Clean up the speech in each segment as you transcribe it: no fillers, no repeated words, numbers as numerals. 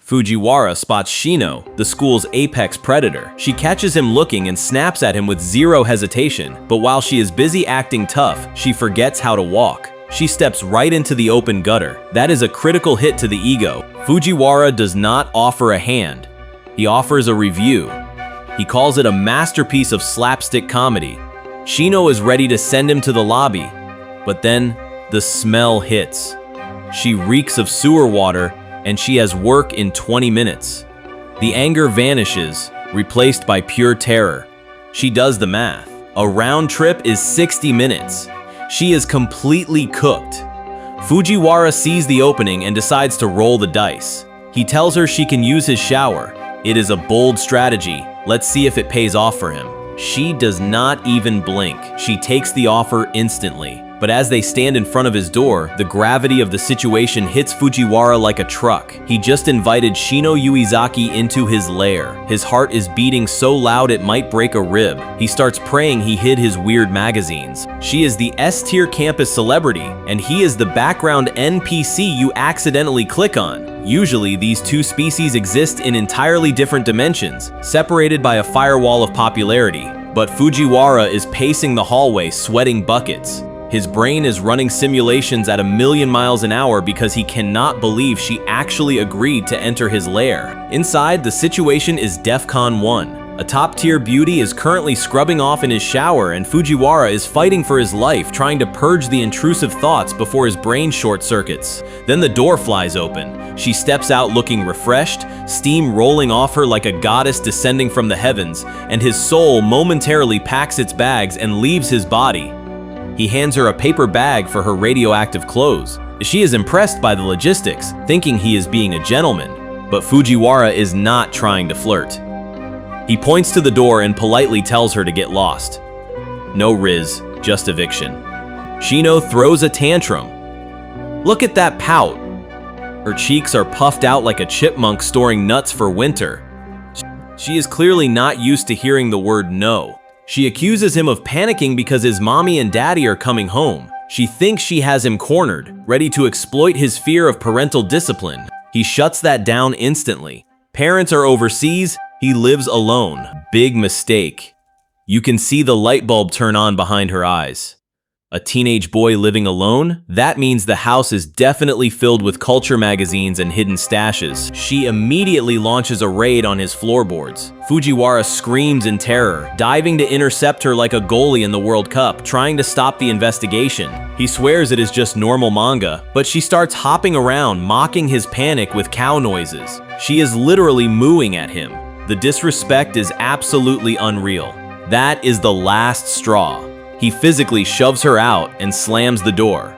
Fujiwara spots Shino, the school's apex predator. She catches him looking and snaps at him with zero hesitation, but while she is busy acting tough, she forgets how to walk. She steps right into the open gutter. That is a critical hit to the ego. Fujiwara does not offer a hand. He offers a review. He calls it a masterpiece of slapstick comedy. Shino is ready to send him to the lobby, but then the smell hits. She reeks of sewer water, and she has work in 20 minutes. The anger vanishes, replaced by pure terror. She does the math. A round trip is 60 minutes. She is completely cooked. Fujiwara sees the opening and decides to roll the dice. He tells her she can use his shower. It is a bold strategy. Let's see if it pays off for him. She does not even blink. She takes the offer instantly. But as they stand in front of his door, the gravity of the situation hits Fujiwara like a truck. He just invited Shino Yuizaki into his lair. His heart is beating so loud it might break a rib. He starts praying he hid his weird magazines. She is the S-tier campus celebrity, and he is the background NPC you accidentally click on. Usually, these two species exist in entirely different dimensions, separated by a firewall of popularity. But Fujiwara is pacing the hallway, sweating buckets. His brain is running simulations at 1,000,000 miles an hour because he cannot believe she actually agreed to enter his lair. Inside, the situation is DEFCON 1. A top-tier beauty is currently scrubbing off in his shower, and Fujiwara is fighting for his life, trying to purge the intrusive thoughts before his brain short-circuits. Then the door flies open. She steps out looking refreshed, steam rolling off her like a goddess descending from the heavens, and his soul momentarily packs its bags and leaves his body. He hands her a paper bag for her radioactive clothes. She is impressed by the logistics, thinking he is being a gentleman, but Fujiwara is not trying to flirt. He points to the door and politely tells her to get lost. No riz, just eviction. Shino throws a tantrum. Look at that pout. Her cheeks are puffed out like a chipmunk storing nuts for winter. She is clearly not used to hearing the word no. She accuses him of panicking because his mommy and daddy are coming home. She thinks she has him cornered, ready to exploit his fear of parental discipline. He shuts that down instantly. Parents are overseas, he lives alone. Big mistake. You can see the light bulb turn on behind her eyes. A teenage boy living alone? That means the house is definitely filled with culture magazines and hidden stashes. She immediately launches a raid on his floorboards. Fujiwara screams in terror, diving to intercept her like a goalie in the World Cup, trying to stop the investigation. He swears it is just normal manga, but she starts hopping around, mocking his panic with cow noises. She is literally mooing at him. The disrespect is absolutely unreal. That is the last straw. He physically shoves her out and slams the door.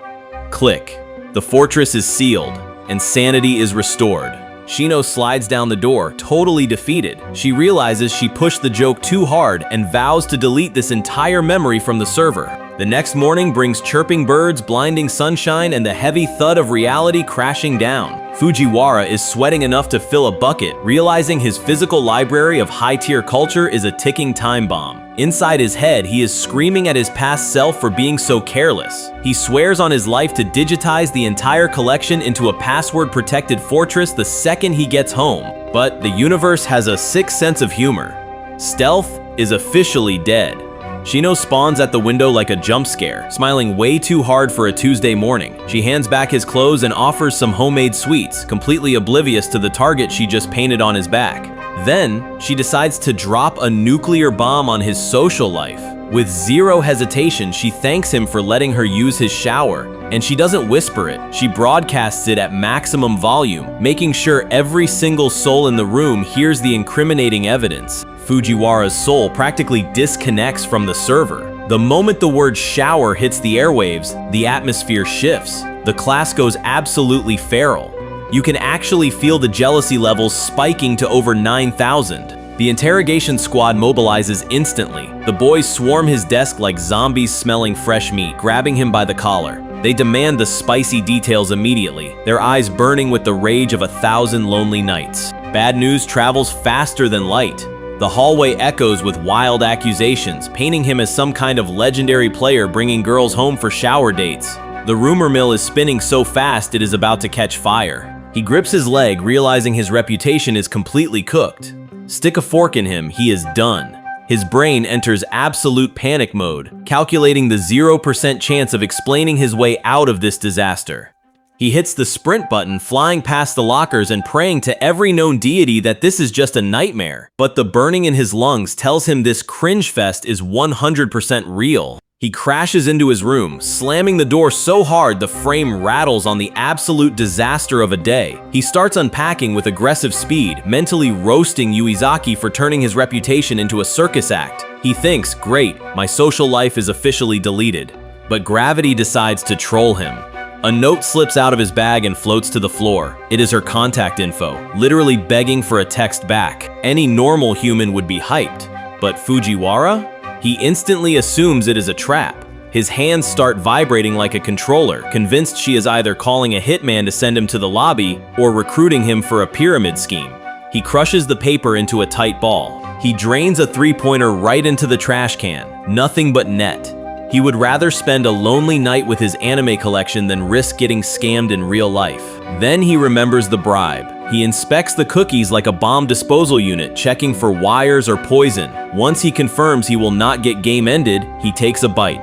Click. The fortress is sealed, and sanity is restored. Shino slides down the door, totally defeated. She realizes she pushed the joke too hard and vows to delete this entire memory from the server. The next morning brings chirping birds, blinding sunshine, and the heavy thud of reality crashing down. Fujiwara is sweating enough to fill a bucket, realizing his physical library of high-tier culture is a ticking time bomb. Inside his head, he is screaming at his past self for being so careless. He swears on his life to digitize the entire collection into a password-protected fortress the second he gets home. But the universe has a sick sense of humor. Stealth is officially dead. Shino spawns at the window like a jump scare, smiling way too hard for a Tuesday morning. She hands back his clothes and offers some homemade sweets, completely oblivious to the target she just painted on his back. Then, she decides to drop a nuclear bomb on his social life. With zero hesitation, she thanks him for letting her use his shower. And she doesn't whisper it, she broadcasts it at maximum volume, making sure every single soul in the room hears the incriminating evidence. Fujiwara's soul practically disconnects from the server. The moment the word shower hits the airwaves, the atmosphere shifts. The class goes absolutely feral. You can actually feel the jealousy levels spiking to over 9,000. The interrogation squad mobilizes instantly. The boys swarm his desk like zombies smelling fresh meat, grabbing him by the collar. They demand the spicy details immediately, their eyes burning with the rage of 1,000 lonely nights. Bad news travels faster than light. The hallway echoes with wild accusations, painting him as some kind of legendary player bringing girls home for shower dates. The rumor mill is spinning so fast it is about to catch fire. He grips his leg, realizing his reputation is completely cooked. Stick a fork in him, he is done. His brain enters absolute panic mode, calculating the 0% chance of explaining his way out of this disaster. He hits the sprint button, flying past the lockers and praying to every known deity that this is just a nightmare. But the burning in his lungs tells him this cringe fest is 100% real. He crashes into his room, slamming the door so hard the frame rattles on the absolute disaster of a day. He starts unpacking with aggressive speed, mentally roasting Yuizaki for turning his reputation into a circus act. He thinks, great, my social life is officially deleted. But gravity decides to troll him. A note slips out of his bag and floats to the floor. It is her contact info, literally begging for a text back. Any normal human would be hyped. But Fujiwara? He instantly assumes it is a trap. His hands start vibrating like a controller, convinced she is either calling a hitman to send him to the lobby or recruiting him for a pyramid scheme. He crushes the paper into a tight ball. He drains a three-pointer right into the trash can. Nothing but net. He would rather spend a lonely night with his anime collection than risk getting scammed in real life. Then he remembers the bribe. He inspects the cookies like a bomb disposal unit, checking for wires or poison. Once he confirms he will not get game ended, he takes a bite.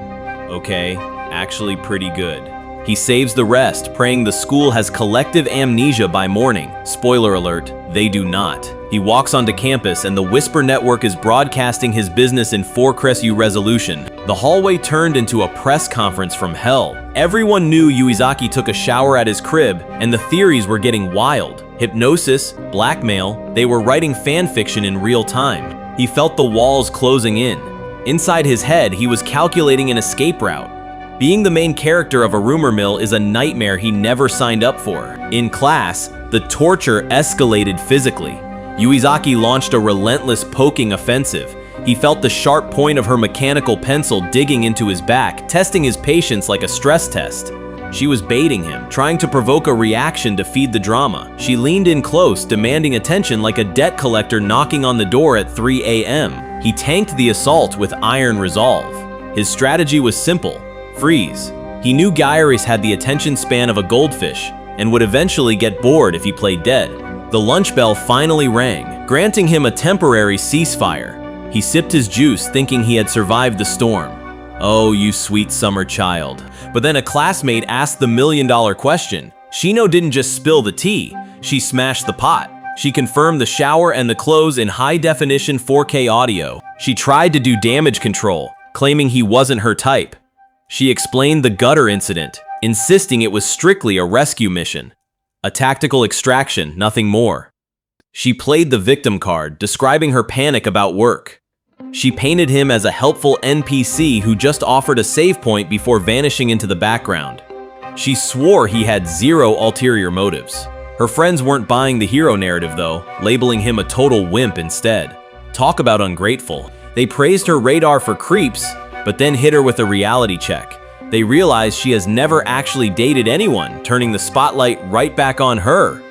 Okay, actually pretty good. He saves the rest, praying the school has collective amnesia by morning. Spoiler alert, they do not. He walks onto campus and the Whisper Network is broadcasting his business in 4-Cressu resolution. The hallway turned into a press conference from hell. Everyone knew Yuizaki took a shower at his crib, and the theories were getting wild. Hypnosis, blackmail, they were writing fan fiction in real time. He felt the walls closing in. Inside his head, he was calculating an escape route. Being the main character of a rumor mill is a nightmare he never signed up for. In class, the torture escalated physically. Yuizaki launched a relentless poking offensive. He felt the sharp point of her mechanical pencil digging into his back, testing his patience like a stress test. She was baiting him, trying to provoke a reaction to feed the drama. She leaned in close, demanding attention like a debt collector knocking on the door at 3 a.m. He tanked the assault with iron resolve. His strategy was simple: freeze. He knew Gyarus had the attention span of a goldfish and would eventually get bored if he played dead. The lunch bell finally rang, granting him a temporary ceasefire. He sipped his juice, thinking he had survived the storm. Oh, you sweet summer child. But then a classmate asked the million-dollar question. Shino didn't just spill the tea, she smashed the pot. She confirmed the shower and the clothes in high-definition 4K audio. She tried to do damage control, claiming he wasn't her type. She explained the gutter incident, insisting it was strictly a rescue mission. A tactical extraction, nothing more. She played the victim card, describing her panic about work. She painted him as a helpful NPC who just offered a save point before vanishing into the background. She swore he had zero ulterior motives. Her friends weren't buying the hero narrative though, labeling him a total wimp instead. Talk about ungrateful. They praised her radar for creeps, but then hit her with a reality check. They realized she has never actually dated anyone, turning the spotlight right back on her.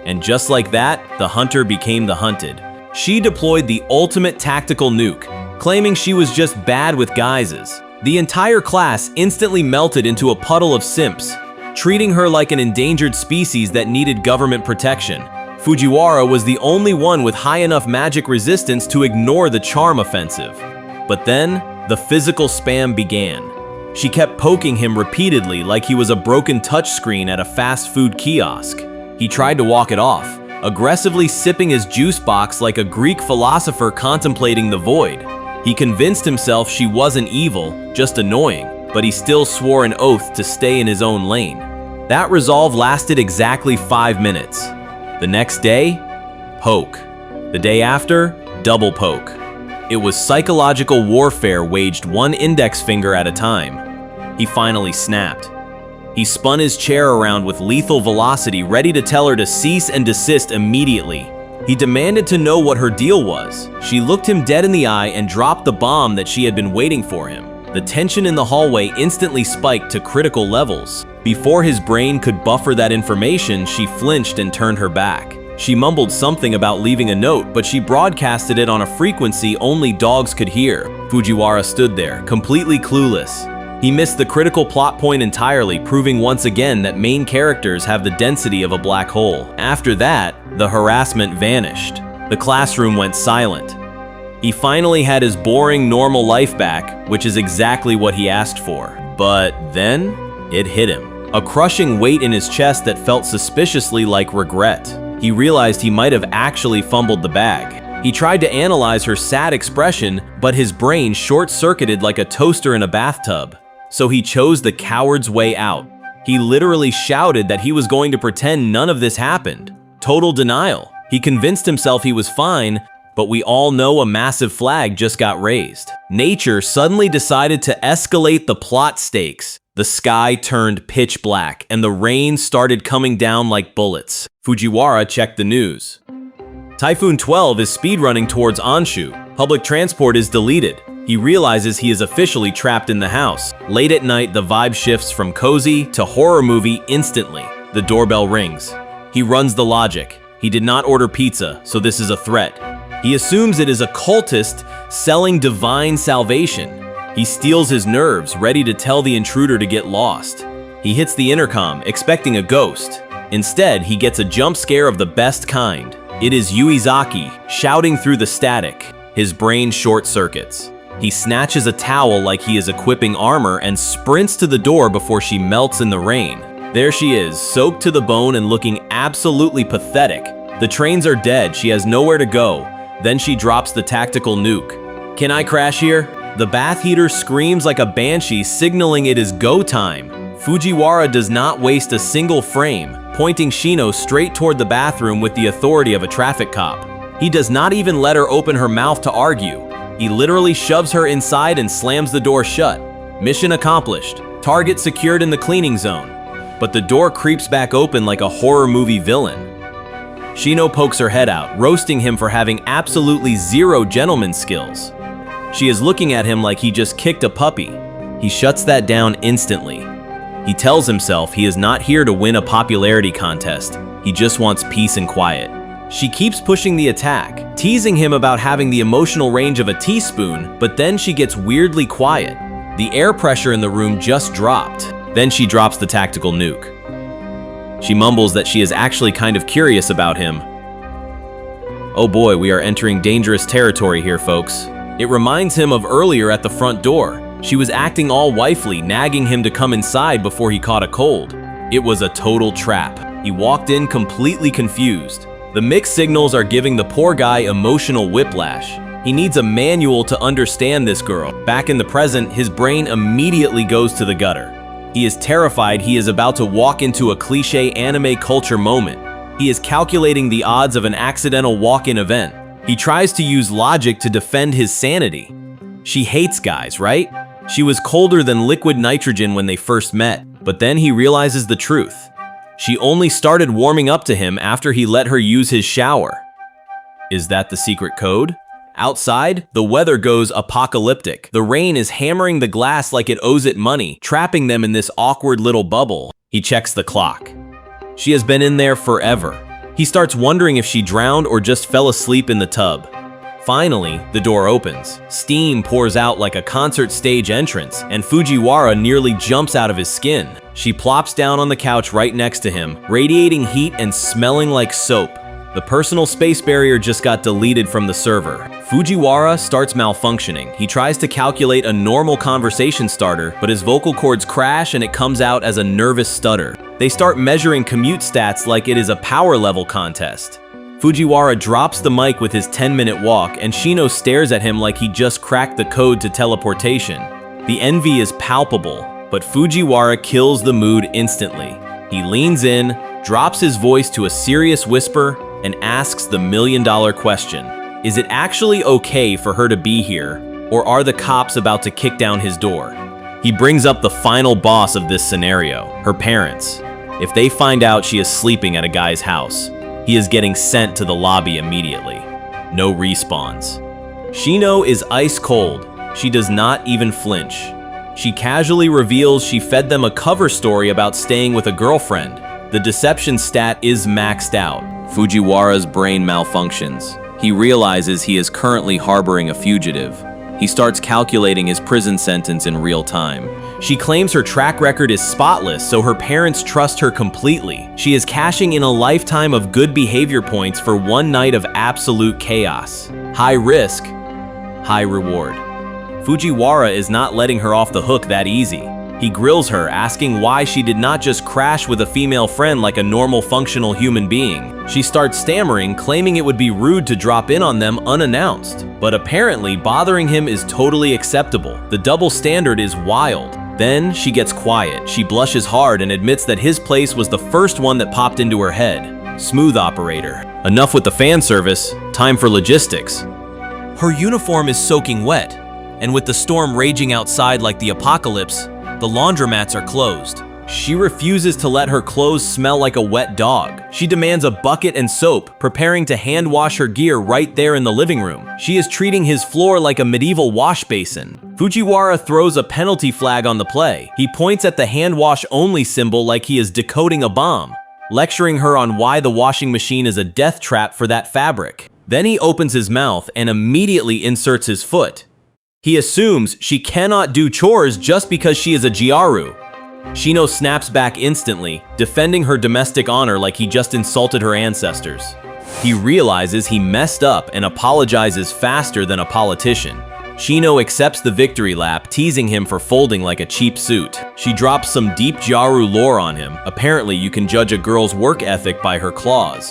And just like that, the hunter became the hunted. She deployed the ultimate tactical nuke, claiming she was just bad with guises. The entire class instantly melted into a puddle of simps, treating her like an endangered species that needed government protection. Fujiwara was the only one with high enough magic resistance to ignore the charm offensive. But then, the physical spam began. She kept poking him repeatedly like he was a broken touchscreen at a fast food kiosk. He tried to walk it off, aggressively sipping his juice box like a Greek philosopher contemplating the void. He convinced himself she wasn't evil, just annoying, but he still swore an oath to stay in his own lane. That resolve lasted exactly 5 minutes. The next day, poke. The day after, double poke. It was psychological warfare waged one index finger at a time. He finally snapped. He spun his chair around with lethal velocity, ready to tell her to cease and desist immediately. He demanded to know what her deal was. She looked him dead in the eye and dropped the bomb that she had been waiting for him. The tension in the hallway instantly spiked to critical levels. Before his brain could buffer that information, she flinched and turned her back. She mumbled something about leaving a note, but she broadcasted it on a frequency only dogs could hear. Fujiwara stood there, completely clueless. He missed the critical plot point entirely, proving once again that main characters have the density of a black hole. After that, the harassment vanished. The classroom went silent. He finally had his boring, normal life back, which is exactly what he asked for. But then, it hit him. A crushing weight in his chest that felt suspiciously like regret. He realized he might have actually fumbled the bag. He tried to analyze her sad expression, but his brain short-circuited like a toaster in a bathtub. So he chose the coward's way out. He literally shouted that he was going to pretend none of this happened. Total denial. He convinced himself he was fine, but we all know a massive flag just got raised. Nature suddenly decided to escalate the plot stakes. The sky turned pitch black, and the rain started coming down like bullets. Fujiwara checked the news. Typhoon 12 is speedrunning towards Anshu. Public transport is deleted. He realizes he is officially trapped in the house. Late at night, the vibe shifts from cozy to horror movie instantly. The doorbell rings. He runs the logic. He did not order pizza, so this is a threat. He assumes it is a cultist selling divine salvation. He steals his nerves, ready to tell the intruder to get lost. He hits the intercom, expecting a ghost. Instead, he gets a jump scare of the best kind. It is Yuizaki, shouting through the static. His brain short-circuits. He snatches a towel like he is equipping armor and sprints to the door before she melts in the rain. There she is, soaked to the bone and looking absolutely pathetic. The trains are dead, she has nowhere to go. Then she drops the tactical nuke. Can I crash here? The bath heater screams like a banshee, signaling it is go time. Fujiwara does not waste a single frame, pointing Shino straight toward the bathroom with the authority of a traffic cop. He does not even let her open her mouth to argue. He literally shoves her inside and slams the door shut. Mission accomplished. Target secured in the cleaning zone. But the door creeps back open like a horror movie villain. Shino pokes her head out, roasting him for having absolutely zero gentleman skills. She is looking at him like he just kicked a puppy. He shuts that down instantly. He tells himself he is not here to win a popularity contest. He just wants peace and quiet. She keeps pushing the attack, teasing him about having the emotional range of a teaspoon, but then she gets weirdly quiet. The air pressure in the room just dropped. Then she drops the tactical nuke. She mumbles that she is actually kind of curious about him. Oh boy, we are entering dangerous territory here, folks. It reminds him of earlier at the front door. She was acting all wifely, nagging him to come inside before he caught a cold. It was a total trap. He walked in completely confused. The mixed signals are giving the poor guy emotional whiplash. He needs a manual to understand this girl. Back in the present, his brain immediately goes to the gutter. He is terrified he is about to walk into a cliché anime culture moment. He is calculating the odds of an accidental walk-in event. He tries to use logic to defend his sanity. She hates guys, right? She was colder than liquid nitrogen when they first met, but then he realizes the truth. She only started warming up to him after he let her use his shower. Is that the secret code? Outside, the weather goes apocalyptic. The rain is hammering the glass like it owes it money, trapping them in this awkward little bubble. He checks the clock. She has been in there forever. He starts wondering if she drowned or just fell asleep in the tub. Finally, the door opens. Steam pours out like a concert stage entrance, and Fujiwara nearly jumps out of his skin. She plops down on the couch right next to him, radiating heat and smelling like soap. The personal space barrier just got deleted from the server. Fujiwara starts malfunctioning. He tries to calculate a normal conversation starter, but his vocal cords crash and it comes out as a nervous stutter. They start measuring commute stats like it is a power level contest. Fujiwara drops the mic with his 10-minute walk, and Shino stares at him like he just cracked the code to teleportation. The envy is palpable, but Fujiwara kills the mood instantly. He leans in, drops his voice to a serious whisper, and asks the million-dollar question. Is it actually okay for her to be here, or are the cops about to kick down his door? He brings up the final boss of this scenario, her parents. If they find out she is sleeping at a guy's house, he is getting sent to the lobby immediately. No respawns. Shino is ice cold. She does not even flinch. She casually reveals she fed them a cover story about staying with a girlfriend. The deception stat is maxed out. Fujiwara's brain malfunctions. He realizes he is currently harboring a fugitive. He starts calculating his prison sentence in real time. She claims her track record is spotless, so her parents trust her completely. She is cashing in a lifetime of good behavior points for one night of absolute chaos. High risk, high reward. Fujiwara is not letting her off the hook that easy. He grills her, asking why she did not just crash with a female friend like a normal functional human being. She starts stammering, claiming it would be rude to drop in on them unannounced. But apparently, bothering him is totally acceptable. The double standard is wild. Then she gets quiet. She blushes hard and admits that his place was the first one that popped into her head. Smooth operator. Enough with the fan service, time for logistics. Her uniform is soaking wet, and with the storm raging outside like the apocalypse, the laundromats are closed. She refuses to let her clothes smell like a wet dog. She demands a bucket and soap, preparing to hand wash her gear right there in the living room. She is treating his floor like a medieval wash basin. Fujiwara throws a penalty flag on the play. He points at the hand wash only symbol like he is decoding a bomb, lecturing her on why the washing machine is a death trap for that fabric. Then he opens his mouth and immediately inserts his foot. He assumes she cannot do chores just because she is a gyaru. Shino snaps back instantly, defending her domestic honor like he just insulted her ancestors. He realizes he messed up and apologizes faster than a politician. Shino accepts the victory lap, teasing him for folding like a cheap suit. She drops some deep gyaru lore on him. Apparently, you can judge a girl's work ethic by her claws.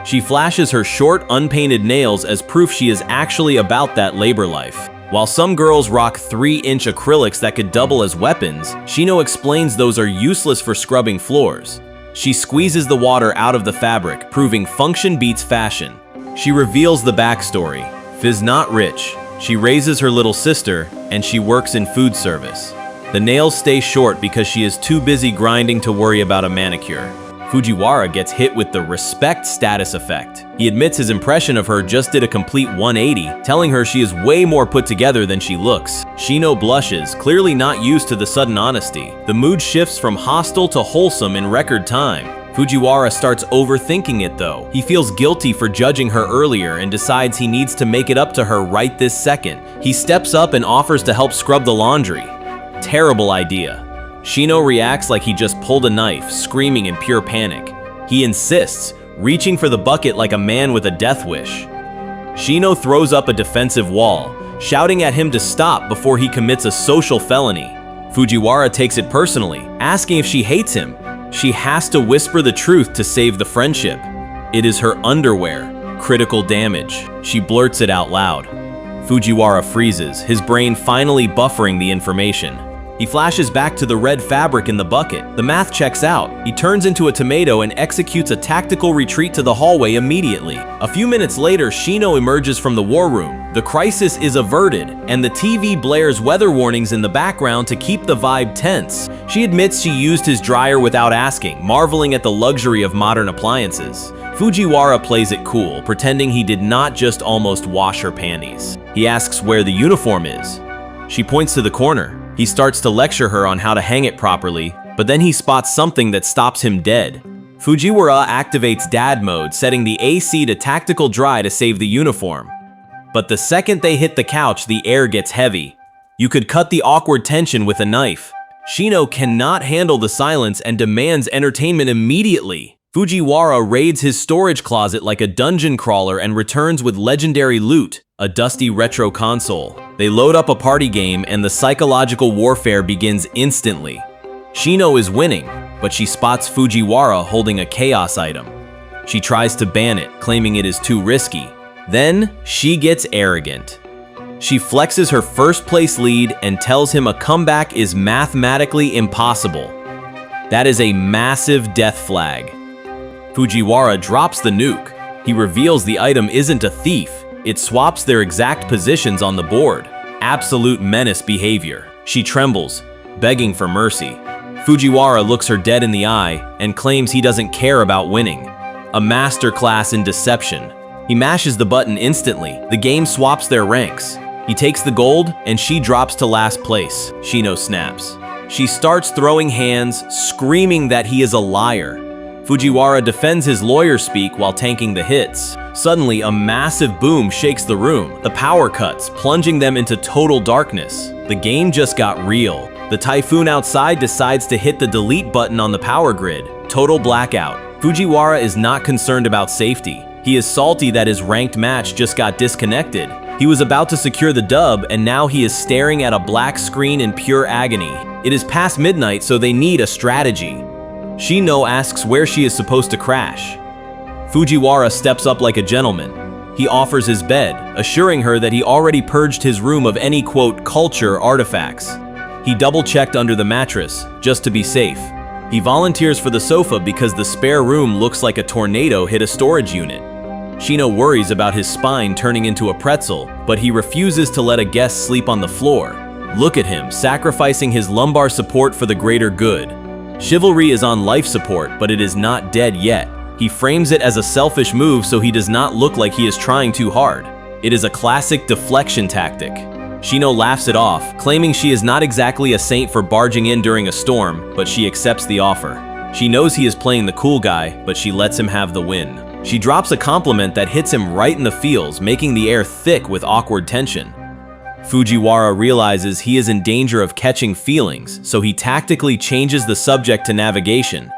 She flashes her short, unpainted nails as proof she is actually about that labor life. While some girls rock 3-inch acrylics that could double as weapons, Shino explains those are useless for scrubbing floors. She squeezes the water out of the fabric, proving function beats fashion. She reveals the backstory. Fiz not rich. She raises her little sister, and she works in food service. The nails stay short because she is too busy grinding to worry about a manicure. Fujiwara gets hit with the respect status effect. He admits his impression of her just did a complete 180, telling her she is way more put together than she looks. Shino blushes, clearly not used to the sudden honesty. The mood shifts from hostile to wholesome in record time. Fujiwara starts overthinking it though. He feels guilty for judging her earlier and decides he needs to make it up to her right this second. He steps up and offers to help scrub the laundry. Terrible idea. Shino reacts like he just pulled a knife, screaming in pure panic. He insists, reaching for the bucket like a man with a death wish. Shino throws up a defensive wall, shouting at him to stop before he commits a social felony. Fujiwara takes it personally, asking if she hates him. She has to whisper the truth to save the friendship. It is her underwear. Critical damage. She blurts it out loud. Fujiwara freezes, his brain finally buffering the information. He flashes back to the red fabric in the bucket. The math checks out. He turns into a tomato and executes a tactical retreat to the hallway immediately. A few minutes later, Shino emerges from the war room. The crisis is averted, and the TV blares weather warnings in the background to keep the vibe tense. She admits she used his dryer without asking, marveling at the luxury of modern appliances. Fujiwara plays it cool, pretending he did not just almost wash her panties. He asks where the uniform is. She points to the corner. He starts to lecture her on how to hang it properly, but then he spots something that stops him dead. Fujiwara activates dad mode, setting the AC to tactical dry to save the uniform. But the second they hit the couch, the air gets heavy. You could cut the awkward tension with a knife. Shino cannot handle the silence and demands entertainment immediately. Fujiwara raids his storage closet like a dungeon crawler and returns with legendary loot, a dusty retro console. They load up a party game and the psychological warfare begins instantly. Shino is winning, but she spots Fujiwara holding a chaos item. She tries to ban it, claiming it is too risky. Then, she gets arrogant. She flexes her first place lead and tells him a comeback is mathematically impossible. That is a massive death flag. Fujiwara drops the nuke. He reveals the item isn't a thief. It swaps their exact positions on the board. Absolute menace behavior. She trembles, begging for mercy. Fujiwara looks her dead in the eye and claims he doesn't care about winning. A masterclass in deception. He mashes the button instantly. The game swaps their ranks. He takes the gold and she drops to last place. Shino snaps. She starts throwing hands, screaming that he is a liar. Fujiwara defends his lawyer speak while tanking the hits. Suddenly, a massive boom shakes the room. The power cuts, plunging them into total darkness. The game just got real. The typhoon outside decides to hit the delete button on the power grid. Total blackout. Fujiwara is not concerned about safety. He is salty that his ranked match just got disconnected. He was about to secure the dub, and now he is staring at a black screen in pure agony. It is past midnight, so they need a strategy. Shino asks where she is supposed to crash. Fujiwara steps up like a gentleman. He offers his bed, assuring her that he already purged his room of any, quote, culture artifacts. He double-checked under the mattress, just to be safe. He volunteers for the sofa because the spare room looks like a tornado hit a storage unit. Shino worries about his spine turning into a pretzel, but he refuses to let a guest sleep on the floor. Look at him, sacrificing his lumbar support for the greater good. Chivalry is on life support, but it is not dead yet. He frames it as a selfish move so he does not look like he is trying too hard. It is a classic deflection tactic. Shino laughs it off, claiming she is not exactly a saint for barging in during a storm, but she accepts the offer. She knows he is playing the cool guy, but she lets him have the win. She drops a compliment that hits him right in the feels, making the air thick with awkward tension. Fujiwara realizes he is in danger of catching feelings, so he tactically changes the subject to navigation.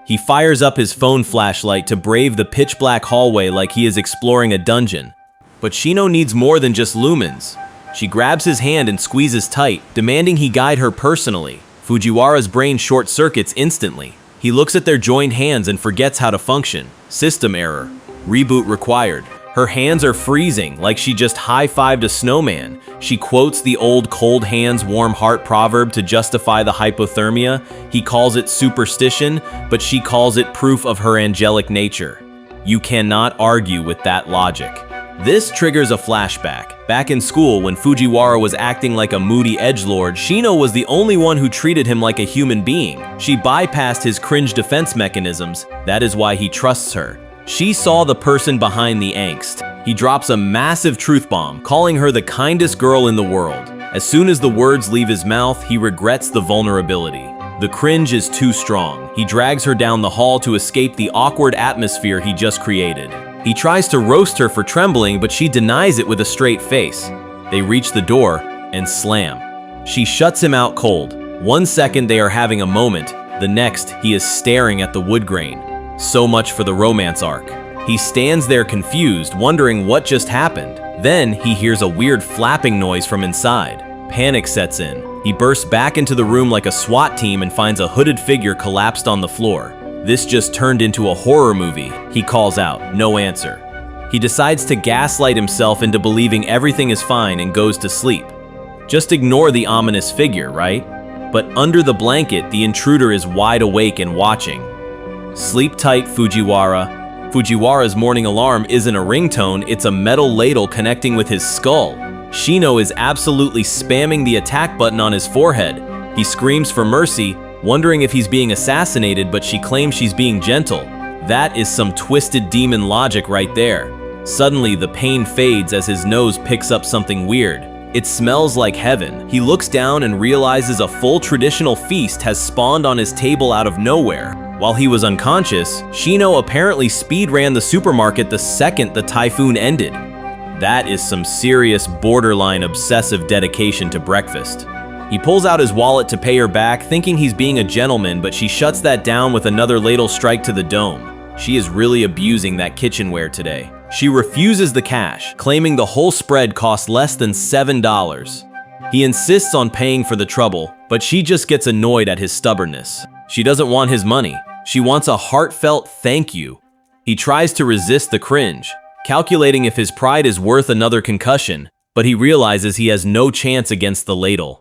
He fires up his phone flashlight to brave the pitch-black hallway like he is exploring a dungeon. But Shino needs more than just lumens. She grabs his hand and squeezes tight, demanding he guide her personally. Fujiwara's brain short-circuits instantly. He looks at their joined hands and forgets how to function. System error. Reboot required. Her hands are freezing, like she just high-fived a snowman. She quotes the old cold hands, warm heart proverb to justify the hypothermia. He calls it superstition, but she calls it proof of her angelic nature. You cannot argue with that logic. This triggers a flashback. Back in school, when Fujiwara was acting like a moody edgelord, Shino was the only one who treated him like a human being. She bypassed his cringe defense mechanisms. That is why he trusts her. She saw the person behind the angst. He drops a massive truth bomb, calling her the kindest girl in the world. As soon as the words leave his mouth, he regrets the vulnerability. The cringe is too strong. He drags her down the hall to escape the awkward atmosphere he just created. He tries to roast her for trembling, but she denies it with a straight face. They reach the door and slam. She shuts him out cold. 1 second they are having a moment, the next he is staring at the wood grain. So much for the romance arc. He stands there confused, wondering what just happened. Then he hears a weird flapping noise from inside. Panic sets in. He bursts back into the room like a SWAT team and finds a hooded figure collapsed on the floor. This just turned into a horror movie. He calls out, no answer. He decides to gaslight himself into believing everything is fine and goes to sleep. Just ignore the ominous figure, right? But under the blanket, the intruder is wide awake and watching. Sleep tight, Fujiwara. Fujiwara's morning alarm isn't a ringtone, it's a metal ladle connecting with his skull. Shino is absolutely spamming the attack button on his forehead. He screams for mercy, wondering if he's being assassinated, but she claims she's being gentle. That is some twisted demon logic right there. Suddenly, the pain fades as his nose picks up something weird. It smells like heaven. He looks down and realizes a full traditional feast has spawned on his table out of nowhere. While he was unconscious, Shino apparently speed ran the supermarket the second the typhoon ended. That is some serious borderline obsessive dedication to breakfast. He pulls out his wallet to pay her back, thinking he's being a gentleman, but she shuts that down with another ladle strike to the dome. She is really abusing that kitchenware today. She refuses the cash, claiming the whole spread cost less than $7. He insists on paying for the trouble, but she just gets annoyed at his stubbornness. She doesn't want his money. She wants a heartfelt thank you. He tries to resist the cringe, calculating if his pride is worth another concussion, but he realizes he has no chance against the ladle.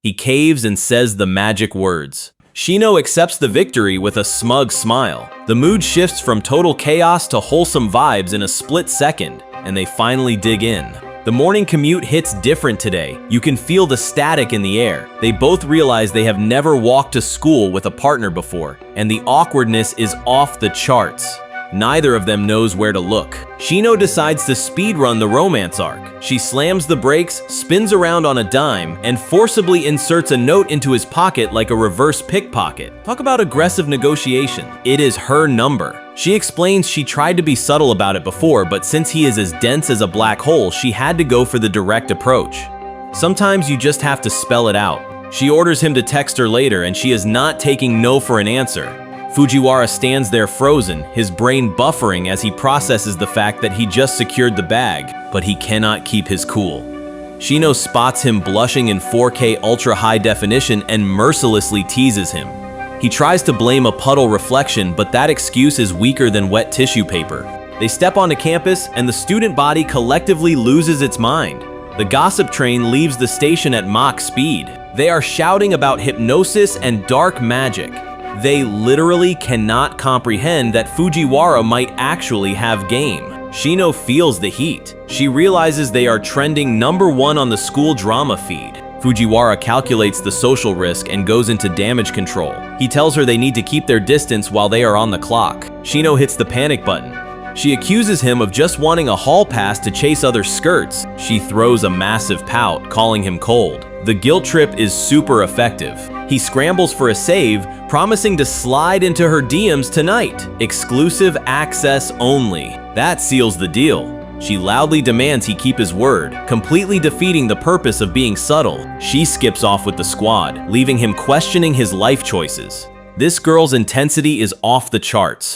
He caves and says the magic words. Shino accepts the victory with a smug smile. The mood shifts from total chaos to wholesome vibes in a split second, and they finally dig in. The morning commute hits different today. You can feel the static in the air. They both realize they have never walked to school with a partner before, and the awkwardness is off the charts. Neither of them knows where to look. Shino decides to speedrun the romance arc. She slams the brakes, spins around on a dime, and forcibly inserts a note into his pocket like a reverse pickpocket. Talk about aggressive negotiation. It is her number. She explains she tried to be subtle about it before, but since he is as dense as a black hole, she had to go for the direct approach. Sometimes you just have to spell it out. She orders him to text her later, and she is not taking no for an answer. Fujiwara stands there frozen, his brain buffering as he processes the fact that he just secured the bag, but he cannot keep his cool. Shino spots him blushing in 4K ultra high definition and mercilessly teases him. He tries to blame a puddle reflection, but that excuse is weaker than wet tissue paper. They step onto campus, and the student body collectively loses its mind. The gossip train leaves the station at Mach speed. They are shouting about hypnosis and dark magic. They literally cannot comprehend that Fujiwara might actually have game. Shino feels the heat. She realizes they are trending #1 on the school drama feed. Fujiwara calculates the social risk and goes into damage control. He tells her they need to keep their distance while they are on the clock. Shino hits the panic button. She accuses him of just wanting a hall pass to chase other skirts. She throws a massive pout, calling him cold. The guilt trip is super effective. He scrambles for a save, promising to slide into her DMs tonight. Exclusive access only. That seals the deal. She loudly demands he keep his word, completely defeating the purpose of being subtle. She skips off with the squad, leaving him questioning his life choices. This girl's intensity is off the charts.